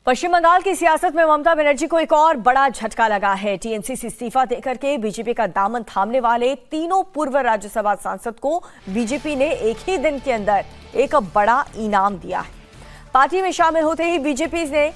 पश्चिम बंगाल की सियासत में ममता बनर्जी को एक और बड़ा झटका लगा है। टीएमसी से इस्तीफा देकर के बीजेपी का दामन थामने वाले तीनों पूर्व राज्यसभा सांसद को बीजेपी ने एक ही दिन के अंदर एक बड़ा इनाम दिया है। पार्टी में शामिल होते ही बीजेपी ने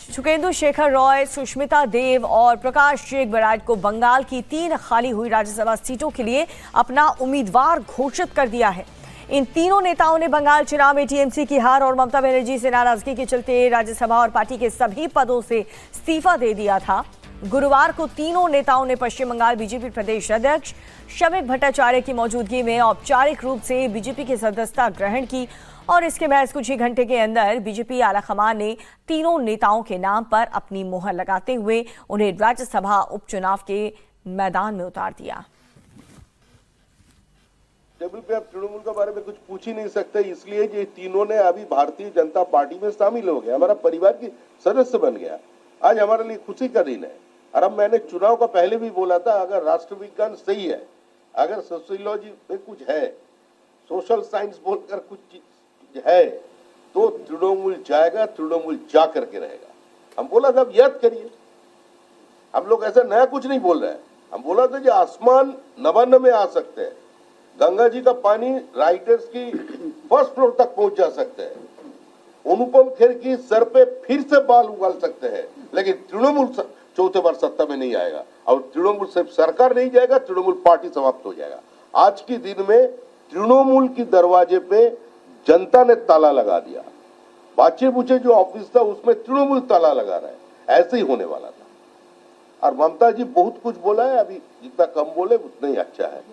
सुखेंदु शेखर रॉय, सुष्मिता देव और प्रकाश जैक बराड को बंगाल की 3 खाली हुई राज्यसभा सीटों के लिए अपना उम्मीदवार घोषित कर दिया है। इन तीनों नेताओं ने बंगाल चुनाव में टीएमसी की हार और ममता बनर्जी से नाराजगी के चलते राज्यसभा और पार्टी के सभी पदों से इस्तीफा दे दिया था। गुरुवार को तीनों नेताओं ने पश्चिम बंगाल बीजेपी प्रदेश अध्यक्ष शमिक भट्टाचार्य की मौजूदगी में औपचारिक रूप से बीजेपी की सदस्यता ग्रहण की और इसके महज कुछ ही घंटे के अंदर बीजेपी आलाकमान ने तीनों नेताओं के नाम पर अपनी मुहर लगाते हुए उन्हें राज्यसभा उपचुनाव के मैदान में उतार दिया। टेबल पे आप तृणमूल के बारे में कुछ पूछ ही नहीं सकते, इसलिए ये तीनों ने अभी भारतीय जनता पार्टी में शामिल हो गए, हमारा परिवार की सदस्य बन गया। आज हमारे लिए खुशी का दिन है। और अब मैंने चुनाव का पहले भी बोला था, अगर राष्ट्र विज्ञान सही है, अगर सोशियोलॉजी में कुछ है, सोशल साइंस बोलकर कुछ चीज है, तो तृणमूल जाएगा, तृणमूल जा करके रहेगा। हम बोला था, अब याद करिए, हम लोग ऐसा नया कुछ नहीं बोल रहे हैं। हम बोला था कि आसमान नवान्न में आ सकते हैं, गंगा जी का पानी राइटर्स की फर्स्ट फ्लोर तक पहुंच जा सकते हैं, अनुपम खेर की सर पे फिर से बाल उगाल सकते हैं, लेकिन तृणमूल चौथे बार सत्ता में नहीं आएगा। और तृणमूल सिर्फ सरकार नहीं जाएगा, तृणमूल पार्टी समाप्त हो जाएगा। आज के दिन में तृणमूल की दरवाजे पे जनता ने ताला लगा दिया। बाचे बुचे जो ऑफिस था उसमें तृणमूल ताला लगा रहा है, ऐसे ही होने वाला था। और ममता जी बहुत कुछ बोला है, अभी जितना कम बोले उतना ही अच्छा है।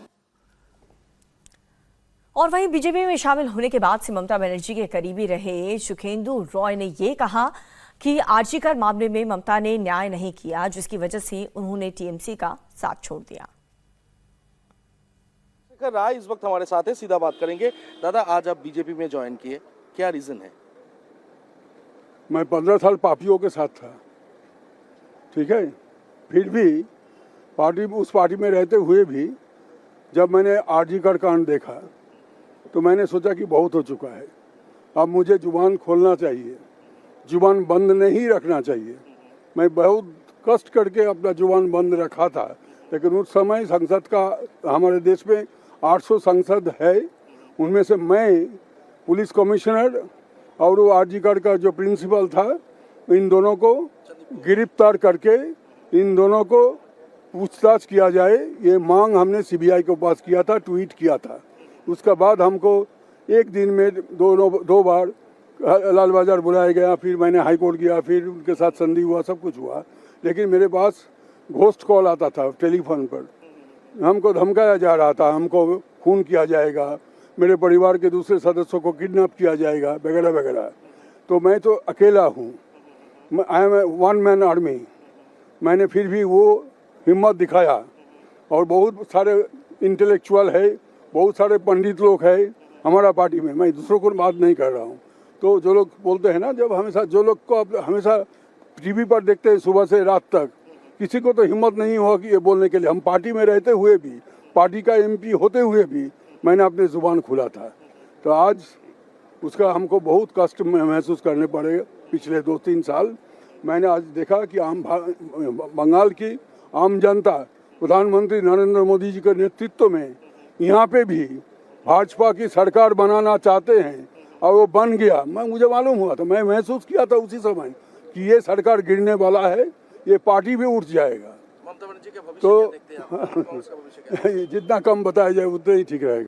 और वहीं बीजेपी में शामिल होने के बाद से ममता बनर्जी के करीबी रहे सुखेंदु रॉय ने ये कहा कि आरजीकर मामले में ममता ने न्याय नहीं किया, जिसकी वजह से उन्होंने टीएमसी का साथ छोड़ दिया। शेखर राय इस वक्त हमारे साथ है, सीधा बात करेंगे। दादा, आज आप बीजेपी में ज्वाइन किए, क्या रीजन है? मैं 15 साल पापियों के साथ था, ठीक है। फिर भी उस पार्टी में रहते हुए भी जब मैंने आरजीकर कांड देखा तो मैंने सोचा कि बहुत हो चुका है, अब मुझे जुबान खोलना चाहिए, जुबान बंद नहीं रखना चाहिए। मैं बहुत कष्ट करके अपना जुबान बंद रखा था, लेकिन उस समय संसद का, हमारे देश में 800 संसद है, उनमें से मैं पुलिस कमिश्नर और वो आरजीकर का जो प्रिंसिपल था, इन दोनों को गिरफ्तार करके इन दोनों को पूछताछ किया जाए, ये मांग हमने सीबीआई के पास किया था, ट्वीट किया था। उसके बाद हमको एक दिन में दो बार लाल बाजार बुलाया गया, फिर मैंने हाई कोर्ट गया, फिर उनके साथ संधि हुआ, सब कुछ हुआ, लेकिन मेरे पास घोस्ट कॉल आता था टेलीफोन पर। हमको धमकाया जा रहा था, हमको खून किया जाएगा, मेरे परिवार के दूसरे सदस्यों को किडनैप किया जाएगा, वगैरह वगैरह। तो मैं तो अकेला हूँ, I am a one man army. मैंने फिर भी वो हिम्मत दिखाया, और बहुत सारे इंटेलेक्चुअल है, बहुत सारे पंडित लोग हैं हमारा पार्टी में, मैं दूसरों को बात नहीं कर रहा हूँ। तो जो लोग बोलते हैं ना, जब हमेशा जो लोग को हमेशा टीवी पर देखते हैं सुबह से रात तक, किसी को तो हिम्मत नहीं हुआ कि ये बोलने के लिए। हम पार्टी में रहते हुए भी, पार्टी का एमपी होते हुए भी मैंने अपनी जुबान खुला था। तो आज उसका हमको बहुत कष्ट महसूस करने पड़े। पिछले 2-3 साल मैंने आज देखा कि बंगाल की आम जनता प्रधानमंत्री नरेंद्र मोदी जी के नेतृत्व में यहाँ पे भी भाजपा की सरकार बनाना चाहते हैं, और वो बन गया। मुझे मालूम हुआ था, मैं महसूस किया था उसी समय कि ये सरकार गिरने वाला है, ये पार्टी भी उठ जाएगा। ममता बनर्जी के भविष्य तो क्या देखते हैं आप? जितना कम बताया जाए उतना ही ठीक रहेगा।